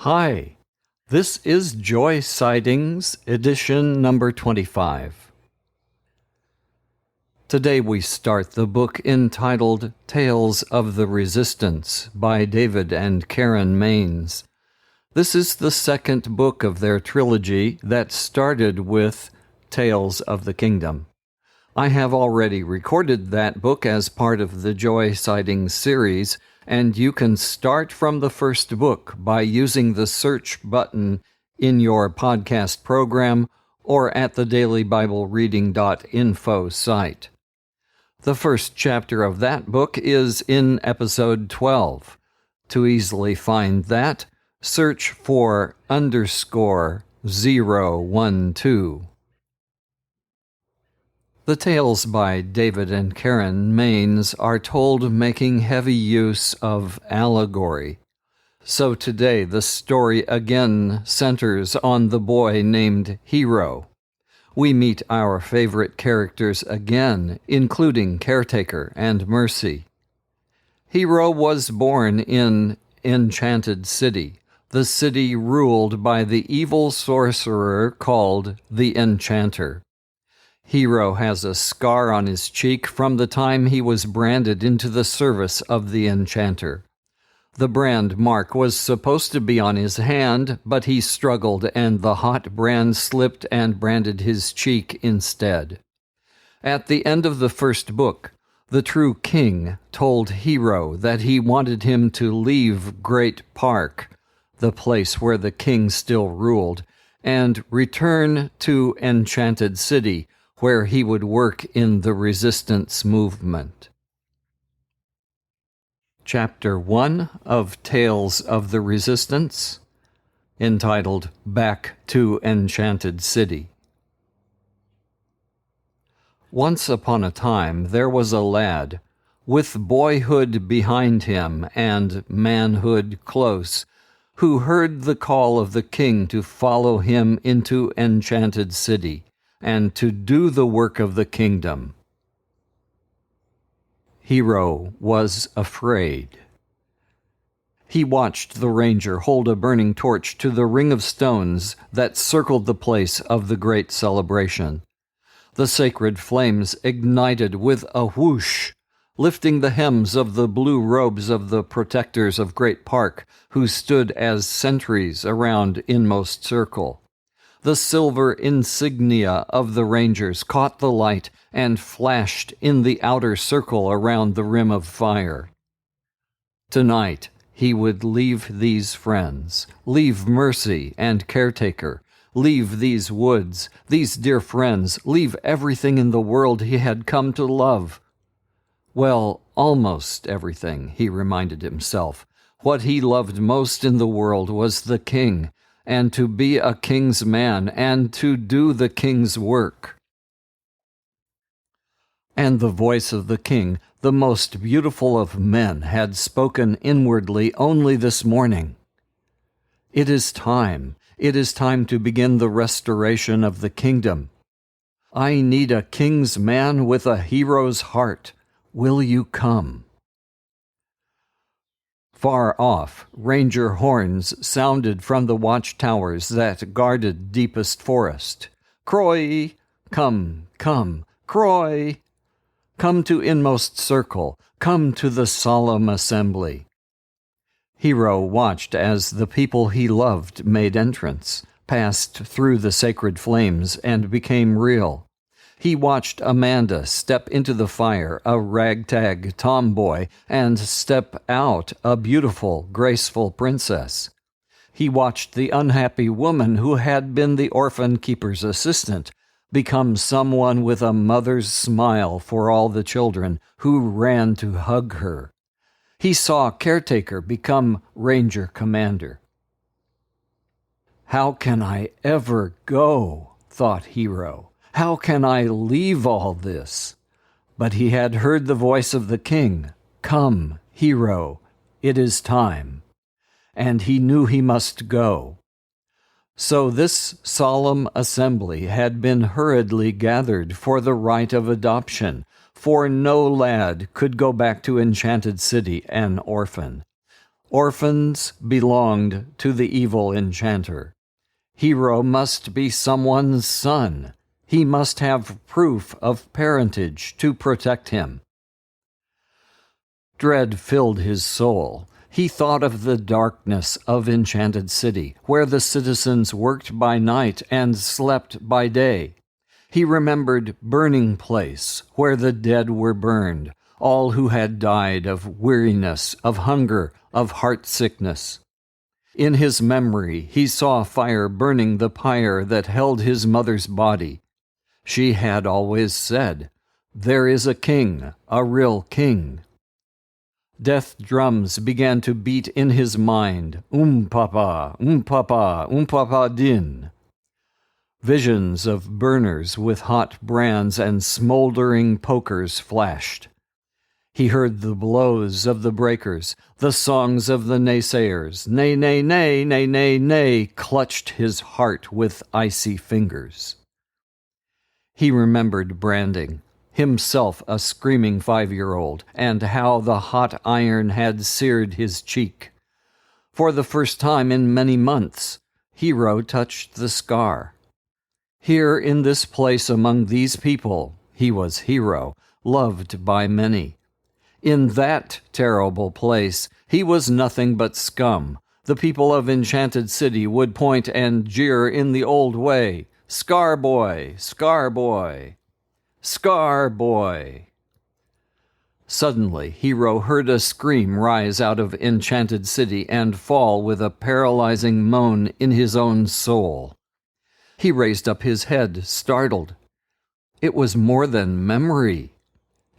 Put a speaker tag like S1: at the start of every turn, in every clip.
S1: Hi, this is Joy Sightings, edition number 25. Today we start the book entitled Tales of the Resistance by David and Karen Maines. This is the second book of their trilogy that started with Tales of the Kingdom. I have already recorded that book as part of the Joy Sightings series, and you can start from the first book by using the search button in your podcast program or at the dailybiblereading.info site. The first chapter of that book is in episode 12. To easily find that, search for _012. The tales by David and Karen Maines are told making heavy use of allegory. So today the story again centers on the boy named Hero. We meet our favorite characters again, including Caretaker and Mercy. Hero was born in Enchanted City, the city ruled by the evil sorcerer called the Enchanter. Hero has a scar on his cheek from the time he was branded into the service of the Enchanter. The brand mark was supposed to be on his hand, but he struggled and the hot brand slipped and branded his cheek instead. At the end of the first book, the true king told Hero that he wanted him to leave Great Park, the place where the king still ruled, and return to Enchanted City, where he would work in the resistance movement. Chapter 1 of Tales of the Resistance, entitled Back to Enchanted City. Once upon a time there was a lad, with boyhood behind him and manhood close, who heard the call of the king to follow him into Enchanted City, and to do the work of the kingdom. Hero was afraid. He watched the ranger hold a burning torch to the ring of stones that circled the place of the great celebration. The sacred flames ignited with a whoosh, lifting the hems of the blue robes of the protectors of Great Park, who stood as sentries around inmost circle. The silver insignia of the rangers caught the light and flashed in the outer circle around the rim of fire. Tonight, he would leave these friends, leave Mercy and Caretaker, leave these woods, these dear friends, leave everything in the world he had come to love. Well, almost everything, he reminded himself. What he loved most in the world was the king, and to be a king's man, and to do the king's work. And the voice of the king, the most beautiful of men, had spoken inwardly only this morning. It is time to begin the restoration of the kingdom. I need a king's man with a hero's heart. Will you come? Far off, ranger horns sounded from the watchtowers that guarded deepest forest. Croy! Come, come, Croy! Come to inmost circle, come to the solemn assembly. Hero watched as the people he loved made entrance, passed through the sacred flames, and became real. He watched Amanda step into the fire, a ragtag tomboy, and step out, a beautiful, graceful princess. He watched the unhappy woman who had been the orphan keeper's assistant become someone with a mother's smile for all the children who ran to hug her. He saw Caretaker become Ranger Commander. How can I ever go? Thought Hero. How can I leave all this? But he had heard the voice of the king. Come, Hero, it is time. And he knew he must go. So this solemn assembly had been hurriedly gathered for the rite of adoption, for no lad could go back to Enchanted City an orphan. Orphans belonged to the evil enchanter. Hero must be someone's son. He must have proof of parentage to protect him. Dread filled his soul. He thought of the darkness of Enchanted City, where the citizens worked by night and slept by day. He remembered Burning Place, where the dead were burned, all who had died of weariness, of hunger, of heart sickness. In his memory, he saw fire burning the pyre that held his mother's body. She had always said, "There is a king, a real king." Death drums began to beat in his mind, papa, papa din. Visions of burners with hot brands and smoldering pokers flashed. He heard the blows of the breakers, the songs of the naysayers. Nay, nay, nay, nay, nay, nay, clutched his heart with icy fingers. He remembered branding, himself a screaming 5-year-old, and how the hot iron had seared his cheek. For the first time in many months, Hero touched the scar. Here in this place among these people, he was Hero, loved by many. In that terrible place, he was nothing but scum. The people of Enchanted City would point and jeer in the old way, "Scar boy, Scar boy, Scar boy." Suddenly, Hero heard a scream rise out of Enchanted City and fall with a paralyzing moan in his own soul. He raised up his head, startled. It was more than memory.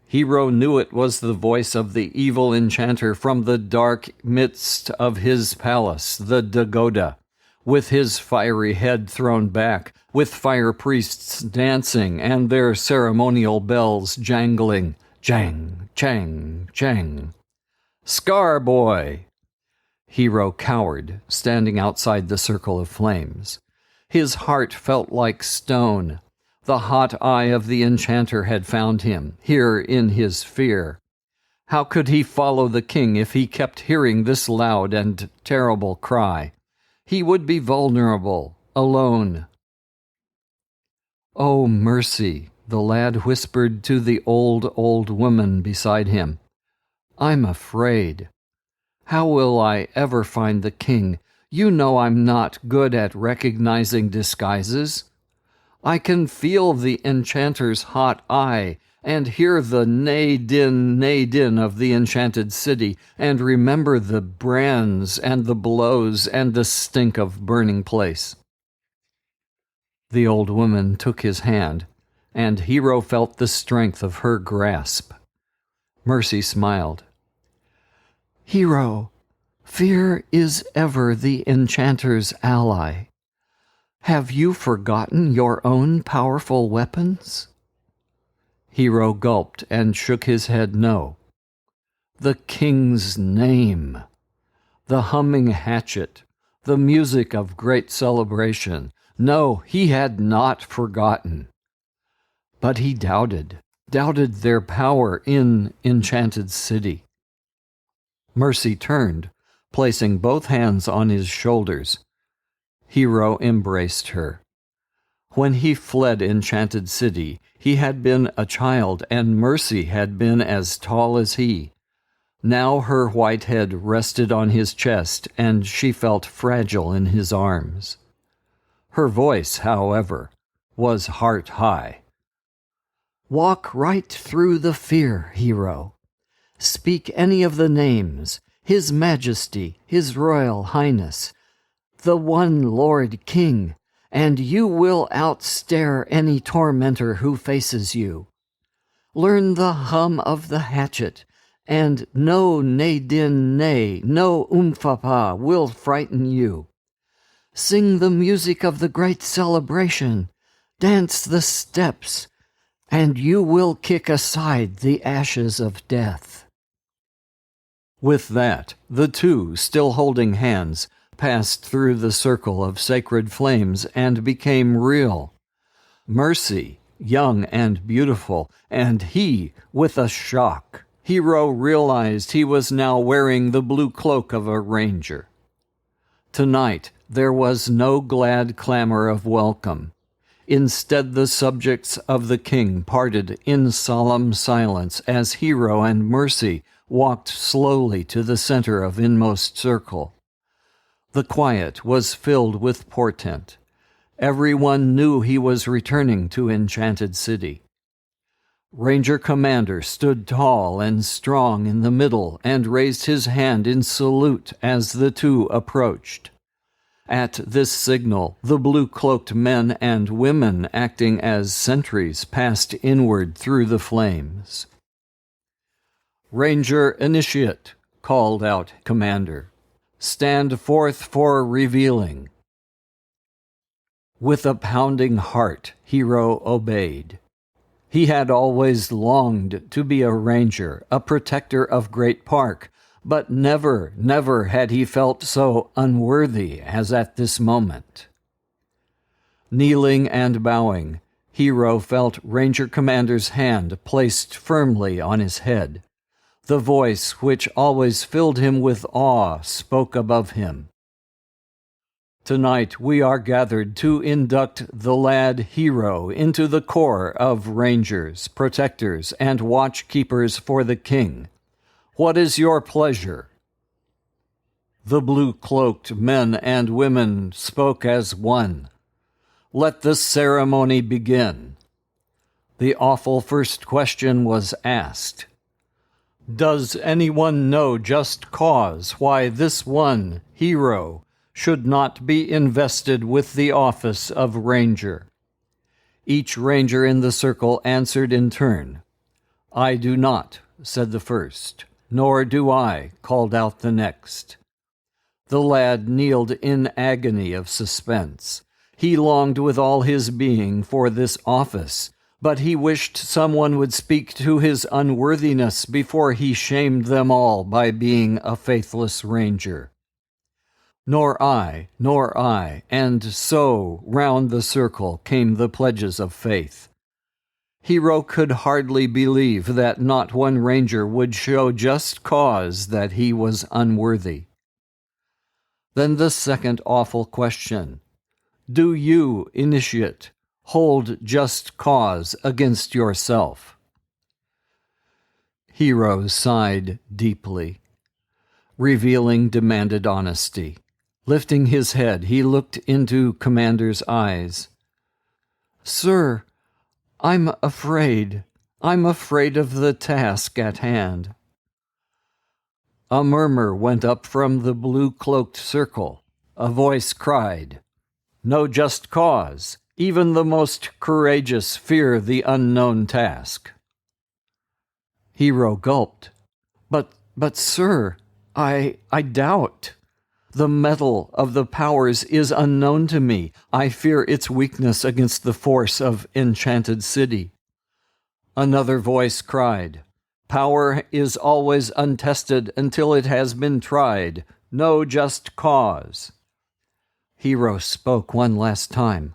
S1: Hero knew it was the voice of the evil enchanter from the dark midst of his palace, the Dagoda, with his fiery head thrown back, with fire priests dancing and their ceremonial bells jangling, jang, chang, chang. "Scar boy!" Hero cowered, standing outside the circle of flames. His heart felt like stone. The hot eye of the enchanter had found him, here in his fear. How could he follow the king if he kept hearing this loud and terrible cry? He would be vulnerable, alone. "Oh, mercy," the lad whispered to the old woman beside him. "I'm afraid. How will I ever find the king? You know I'm not good at recognizing disguises. I can feel the enchanter's hot eye and hear the nay din of the enchanted city and remember the brands and the blows and the stink of Burning Place." The old woman took his hand, and Hero felt the strength of her grasp. Mercy smiled. "Hero, fear is ever the enchanter's ally. Have you forgotten your own powerful weapons?" Hero gulped and shook his head no. The king's name, the humming hatchet, the music of great celebration. No, he had not forgotten. But he doubted their power in Enchanted City. Mercy turned, placing both hands on his shoulders. Hero embraced her. When he fled Enchanted City, he had been a child, and Mercy had been as tall as he. Now her white head rested on his chest, and she felt fragile in his arms. Her voice, however, was heart-high. "Walk right through the fear, Hero. Speak any of the names, His Majesty, His Royal Highness, the one Lord King, and you will outstare any tormentor who faces you. Learn the hum of the hatchet, and no nay din nay, no umfapa will frighten you. Sing the music of the great celebration, dance the steps, and you will kick aside the ashes of death." With that, the two, still holding hands, passed through the circle of sacred flames and became real. Mercy, young and beautiful, and he with a shock, Hero realized he was now wearing the blue cloak of a ranger. Tonight, there was no glad clamor of welcome. Instead, the subjects of the king parted in solemn silence as Hero and Mercy walked slowly to the center of inmost circle. The quiet was filled with portent. Everyone knew he was returning to Enchanted City. Ranger Commander stood tall and strong in the middle and raised his hand in salute as the two approached. At this signal, the blue-cloaked men and women acting as sentries passed inward through the flames. "Ranger Initiate," called out Commander. "Stand forth for revealing." With a pounding heart, Hero obeyed. He had always longed to be a ranger, a protector of Great Park, but never, never had he felt so unworthy as at this moment. Kneeling and bowing, Hero felt Ranger Commander's hand placed firmly on his head. The voice which always filled him with awe spoke above him. "Tonight we are gathered to induct the lad Hero into the corps of rangers, protectors, and watchkeepers for the king. What is your pleasure?" The blue-cloaked men and women spoke as one. "Let the ceremony begin." The awful first question was asked. "Does anyone know just cause why this one, Hero, should not be invested with the office of ranger?" Each ranger in the circle answered in turn. "I do not," said the first. "Nor do I," called out the next. The lad kneeled in agony of suspense. He longed with all his being for this office, but he wished someone would speak to his unworthiness before he shamed them all by being a faithless ranger. Nor I, and so round the circle came the pledges of faith. Hero could hardly believe that not one ranger would show just cause that he was unworthy. Then the second awful question: "Do you, Initiate, hold just cause against yourself?" Hero sighed deeply. Revealing demanded honesty. Lifting his head, he looked into Commander's eyes. "Sir, I'm afraid. I'm afraid of the task at hand." A murmur went up from the blue-cloaked circle. A voice cried, "No just cause. Even the most courageous fear the unknown task." Hero gulped. But sir, I doubt. The metal of the powers is unknown to me. I fear its weakness against the force of Enchanted City." Another voice cried, "Power is always untested until it has been tried. No just cause." Hero spoke one last time.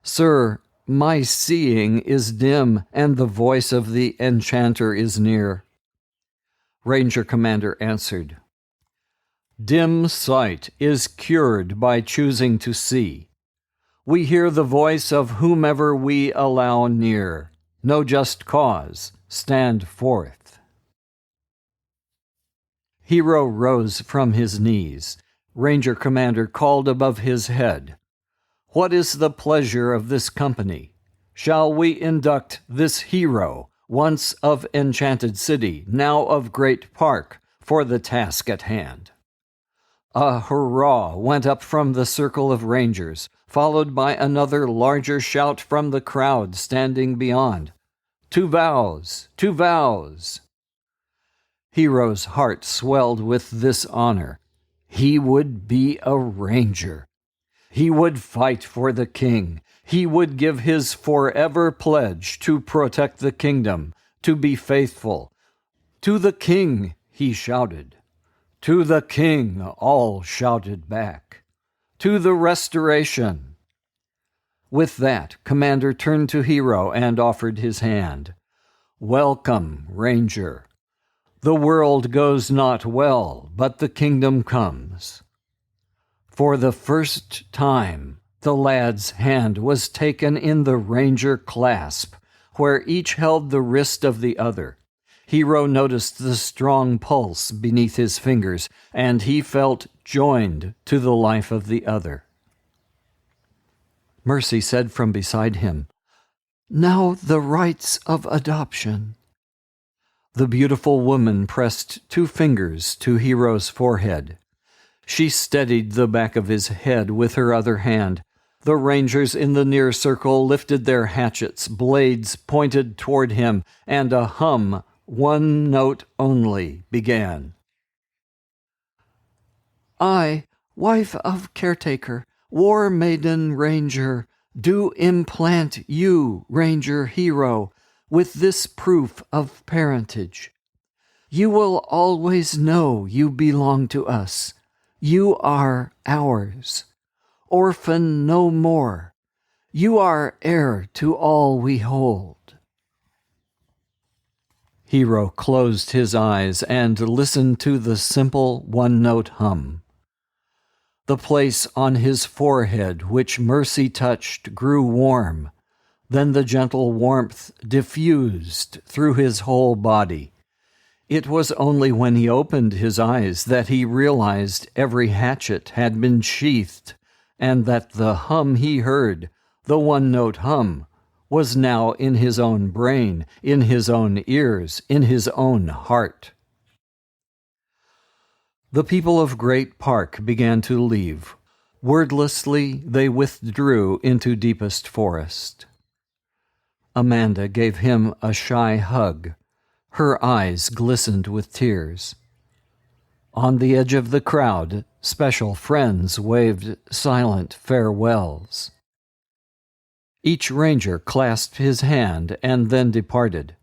S1: "Sir, my seeing is dim, and the voice of the enchanter is near." Ranger Commander answered, "Dim sight is cured by choosing to see. We hear the voice of whomever we allow near. No just cause. Stand forth." Hero rose from his knees. Ranger Commander called above his head, "What is the pleasure of this company? Shall we induct this Hero, once of Enchanted City, now of Great Park, for the task at hand?" A hurrah went up from the circle of rangers, followed by another larger shout from the crowd standing beyond. "To vows! To vows!" Hero's heart swelled with this honor. He would be a ranger. He would fight for the king. He would give his forever pledge to protect the kingdom, to be faithful. "To the king!" he shouted. "To the king!" all shouted back. "To the restoration!" With that, Commander turned to Hero and offered his hand. "Welcome, Ranger. The world goes not well, but the kingdom comes. For the first time, the lad's hand was taken in the ranger clasp, where each held the wrist of the other. Hero noticed the strong pulse beneath his fingers, and he felt joined to the life of the other. Mercy said from beside him, "Now the rites of adoption." The beautiful woman pressed 2 fingers to Hero's forehead. She steadied the back of his head with her other hand. The rangers in the near circle lifted their hatchets, blades pointed toward him, and a hum, 1 note only, began. "I, wife of caretaker, war maiden ranger, do implant you, ranger hero, with this proof of parentage. You will always know you belong to us. You are ours. Orphan no more. You are heir to all we hold." Hero closed his eyes and listened to the simple 1-note hum. The place on his forehead which Mercy touched grew warm. Then the gentle warmth diffused through his whole body. It was only when he opened his eyes that he realized every hatchet had been sheathed, and that the hum he heard, the 1-note hum, was now in his own brain, in his own ears, in his own heart. The people of Great Park began to leave. Wordlessly they withdrew into deepest forest. Amanda gave him a shy hug. Her eyes glistened with tears. On the edge of the crowd, special friends waved silent farewells. Each ranger clasped his hand and then departed.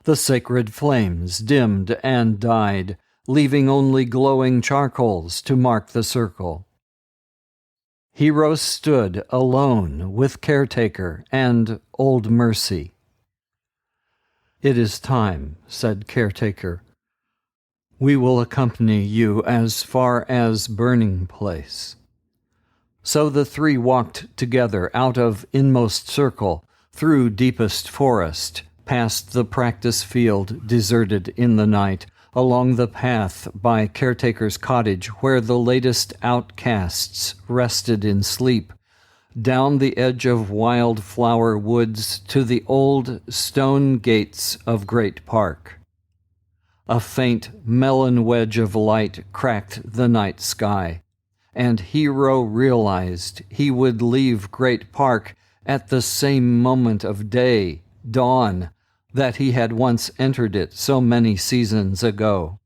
S1: The sacred flames dimmed and died, leaving only glowing charcoals to mark the circle. Hero stood alone with caretaker and old Mercy. "It is time," said caretaker. "We will accompany you as far as Burning Place." So the 3 walked together out of inmost circle, through deepest forest, past the practice field deserted in the night, along the path by caretaker's cottage where the latest outcasts rested in sleep, down the edge of wildflower woods to the old stone gates of Great Park. A faint melon wedge of light cracked the night sky, and Hero realized he would leave Great Park at the same moment of day, dawn, that he had once entered it so many seasons ago.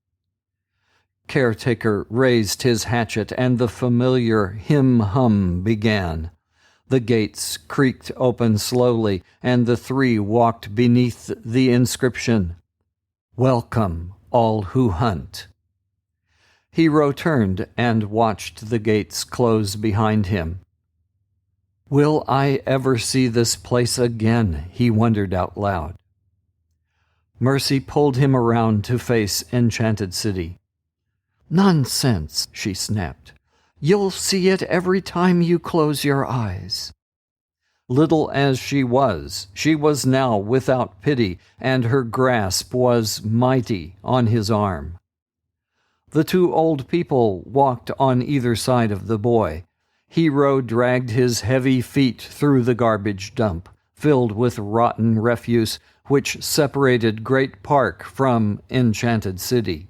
S1: Caretaker raised his hatchet, and the familiar him-hum began. The gates creaked open slowly, and the 3 walked beneath the inscription, "Welcome, all who hunt." Hero turned and watched the gates close behind him. "Will I ever see this place again?" he wondered out loud. Mercy pulled him around to face Enchanted City. "Nonsense," she snapped. "You'll see it every time you close your eyes." Little as she was now without pity, and her grasp was mighty on his arm. The 2 old people walked on either side of the boy. Hero dragged his heavy feet through the garbage dump, filled with rotten refuse, which separated Great Park from Enchanted City.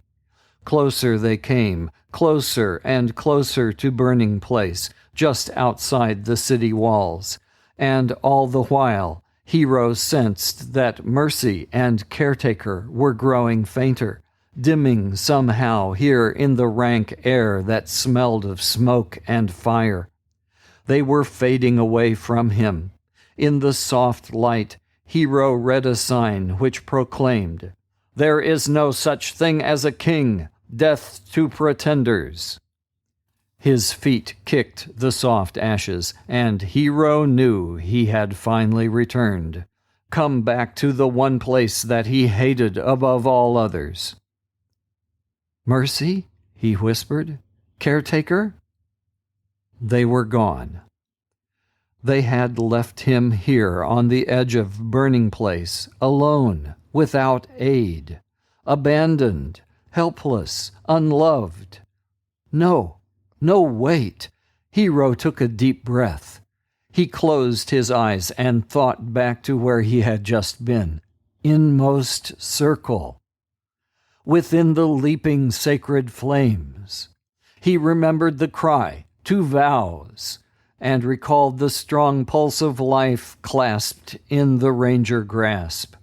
S1: Closer they came, closer and closer to Burning Place, just outside the city walls. And all the while, Hero sensed that Mercy and Caretaker were growing fainter, dimming somehow here in the rank air that smelled of smoke and fire. They were fading away from him. In the soft light, Hero read a sign which proclaimed, "There is no such thing as a king. Death to pretenders." His feet kicked the soft ashes, and Hero knew he had finally returned, come back to the one place that he hated above all others. Mercy, he whispered. Caretaker? They were gone. They had left him here on the edge of Burning Place, alone, without aid, abandoned, helpless, unloved. No, wait. Hero took a deep breath. He closed his eyes and thought back to where he had just been. Inmost circle. Within the leaping sacred flames. He remembered the cry, to vows, and recalled the strong pulse of life clasped in the ranger grasp.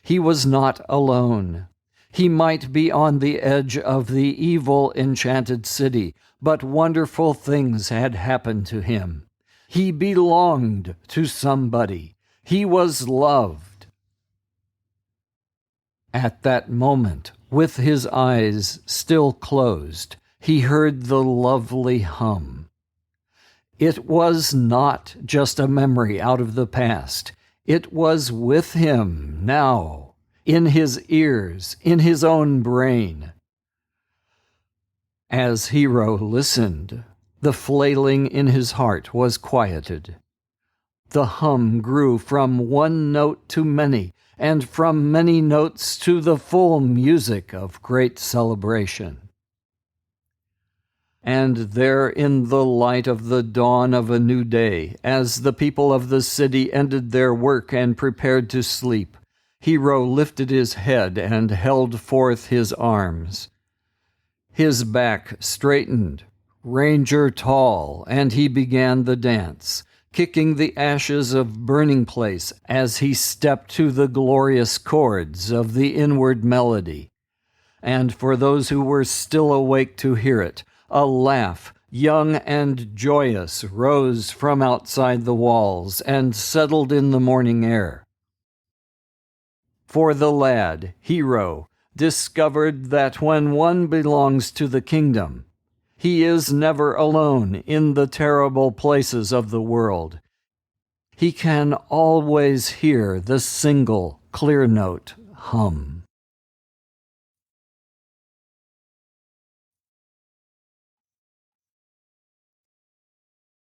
S1: He was not alone. He might be on the edge of the evil enchanted city, but wonderful things had happened to him. He belonged to somebody. He was loved. At that moment, with his eyes still closed, he heard the lovely hum. It was not just a memory out of the past. It was with him now, in his ears, in his own brain. As Hero listened, the flailing in his heart was quieted. The hum grew from one note to many, and from many notes to the full music of great celebration. And there in the light of the dawn of a new day, as the people of the city ended their work and prepared to sleep, Hero lifted his head and held forth his arms. His back straightened, ranger tall, and he began the dance, kicking the ashes of Burning Place as he stepped to the glorious chords of the inward melody. And for those who were still awake to hear it, a laugh, young and joyous, rose from outside the walls and settled in the morning air. For the lad, Hero, discovered that when one belongs to the kingdom, he is never alone in the terrible places of the world. He can always hear the single clear note hum.